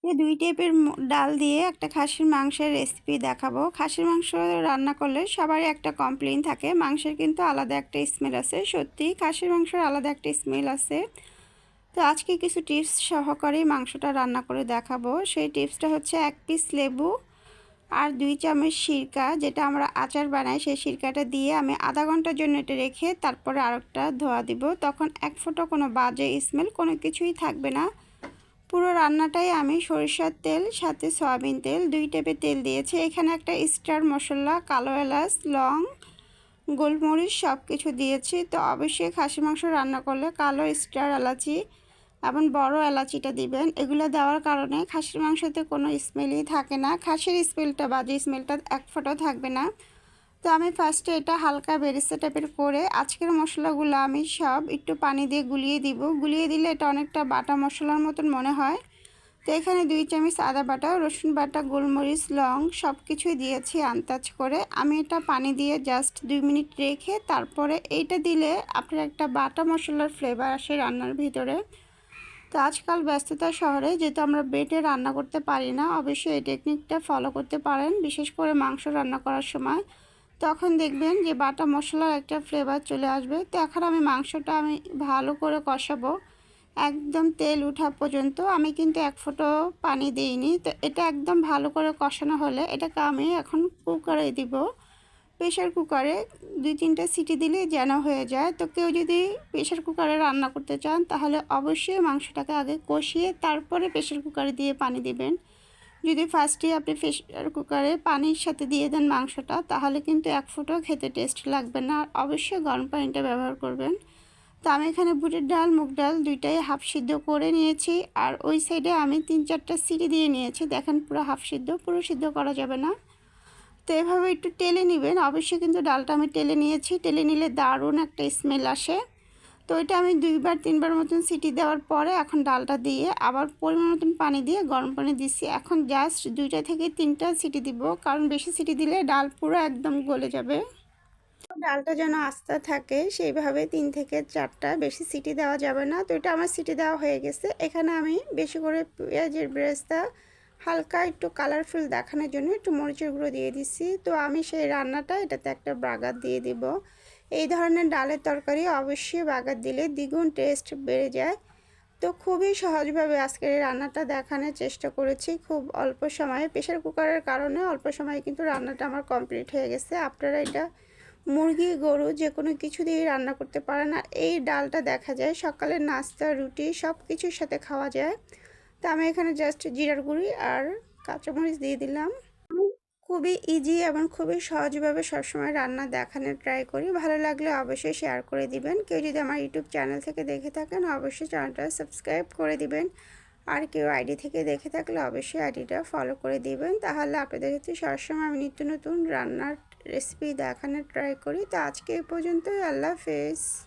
এই ২ টাইপের ডাল দিয়ে একটা খাসির মাংসের রেসিপি দেখাবো। খাসির মাংস রান্না করলে সবারই একটা কমপ্লেইন থাকে, মাংসের কিন্তু আলাদা একটা স্মেল আছে। সত্যিই খাসির মাংসের আলাদা একটা স্মেল আছে। তো আজকে কিছু টিপস সহকারে মাংসটা রান্না করে দেখাবো। সেই টিপসটা হচ্ছে ১ পিস লেবু আর ২ চামচ সিরকা, যেটা আমরা আচার বানাই, সেই সিরকাটা দিয়ে আমি আধা ঘন্টার জন্য এটা রেখে তারপরে আরেকটা ধোয়া দিব। তখন এক ফোঁটা কোনো বাজে স্মেল কোনো কিছুই থাকবে না। পুরো রান্নাটাই আমি সরিষার তেল সাথে সয়াবিন তেল ২ টেবিল তেল দিয়েছি। এখানে একটা স্টার মশলা, কালো এলাচ, লং, গোলমরিচ সব কিছু দিয়েছি। তো অবশ্যই খাসি মাংস রান্না করলে কালো স্টার এলাচি এবং বড় এলাচিটা দিবেন। এগুলো দেওয়ার কারণে খাসির মাংসতে কোনো স্মেলই থাকে না, খাসির স্মেলটা বাজে স্মেলটা এক ফোঁটাও থাকবে না। তো আমি ফার্স্টে এটা হালকা বেরেস্তা টাইপের করে আজকের মশলাগুলো আমি সব একটু পানি দিয়ে গুলিয়ে দিব। গুলিয়ে দিলে এটা অনেকটা বাটা মশলার মতন মনে হয়। তো এখানে ২ চামচ আদা বাটা, রসুন বাটা, গোলমরিচ, লং সব কিছুই দিয়েছি আন্দাজ করে। আমি এটা পানি দিয়ে জাস্ট ২ মিনিট রেখে তারপরে এইটা দিলে আপনার একটা বাটা মশলার ফ্লেভার আসে রান্নার ভিতরে। তো আজকাল ব্যস্ততার শহরে যেহেতু আমরা বেটে রান্না করতে পারি না, অবশ্যই এই টেকনিকটা ফলো করতে পারেন, বিশেষ করে মাংস রান্না করার সময়। তখন দেখবেন যে বাটা মশলার একটা ফ্লেভার চলে আসবে। তো এখন আমি মাংসটা ভালো করে কষাবো একদম তেল ওঠা পর্যন্ত। আমি কিন্তু এক ফোঁটা পানি দিইনি। তো এটা একদম ভালো করে কষানো হলে এটাকে আমি এখন কুকারে দিব। প্রেশার কুকারে ২-৩টা সিটি দিলেই যেন হয়ে যায়। তো কেউ যদি প্রেশার কুকারে রান্না করতে চান তাহলে অবশ্যই মাংসটাকে আগে কষিয়ে তারপরে প্রেশার কুকারে দিয়ে পানি দিবেন। যদি ফার্স্টে আপনি প্রেশার কুকারে পানির সাথে দিয়ে দেন মাংসটা, তাহলে কিন্তু এক ফোঁটাও খেতে টেস্ট লাগবে না। আর অবশ্যই গরম পানিটা ব্যবহার করবেন। তো আমি এখানে বুটের ডাল, মুগ ডাল দুইটাই হাফ সিদ্ধ করে নিয়েছি। আর ওই সাইডে আমি ৩-৪টা সিটি দিয়ে নিয়েছি। দেখেন পুরো হাফ সিদ্ধ, পুরো সিদ্ধ করা যাবে না। তো এভাবে একটু টেলে নেবেন। অবশ্যই কিন্তু ডালটা আমি টেলে নিয়েছি। টেলে নিলে দারুণ একটা স্মেল আসে। তো এটা আমি ২-৩বার মতন সিটি দেওয়ার পরে এখন ডালটা দিয়ে আবার পরিমাণ মতন পানি দিয়ে গরম পানি দিচ্ছি। এখন জাস্ট ২টা থেকে ৩টা সিটি দিব, কারণ বেশি সিটি দিলে ডাল পুরো একদম গলে যাবে। ডালটা যেন আস্তে থাকে সেইভাবে ৩ থেকে ৪টা, বেশি সিটি দেওয়া যাবে না। তো এটা আমার সিটি দেওয়া হয়ে গেছে। এখানে আমি বেশি করে পেঁয়াজের বেরেস্তা হালকা একটু কালারফুল দেখানোর জন্য একটু মরিচের গুঁড়ো দিয়ে দিচ্ছি। তো আমি সেই রান্নাটা এটাতে একটা বাগার দিয়ে দিব। এই ধরনের ডালের তরকারি অবশ্যই বাগার দিলে দ্বিগুণ টেস্ট বেড়ে যায়। তো খুবই সহজভাবে আজকের এই রান্নাটা দেখানোর চেষ্টা করেছি খুব অল্প সময়ে। প্রেশার কুকারের কারণে অল্প সময়ে কিন্তু রান্নাটা আমার কমপ্লিট হয়ে গেছে। আপনারা এটা মুরগি, গরু যে কোনো কিছু দিয়ে রান্না করতে পারেন। আর এই ডালটা দেখা যায় সকালের নাস্তা, রুটি সব কিছুর সাথে খাওয়া যায়। তো আমি এখানে জাস্ট জিরার গুঁড়ি আর কাঁচামরিচ দিয়ে দিলাম। খুবই ইজি এবং খুবই সহজভাবে সবসময় রান্না দেখানোর ট্রাই করি। ভালো লাগলে অবশ্যই শেয়ার করে দিবেন। কেউ যদি আমার ইউটিউব চ্যানেল থেকে দেখে থাকেন অবশ্যই চ্যানেলটা সাবস্ক্রাইব করে দিবেন। আর কেউ আইডি থেকে দেখে থাকলে অবশ্যই আইডিটা ফলো করে দিবেন। তাহলে আপনাদের ক্ষেত্রে সবসময় আমি নিত্য নতুন রান্নার রেসিপি দেখানোর ট্রাই করি। তো আজকে এই পর্যন্তই। আল্লাহ হাফেজ।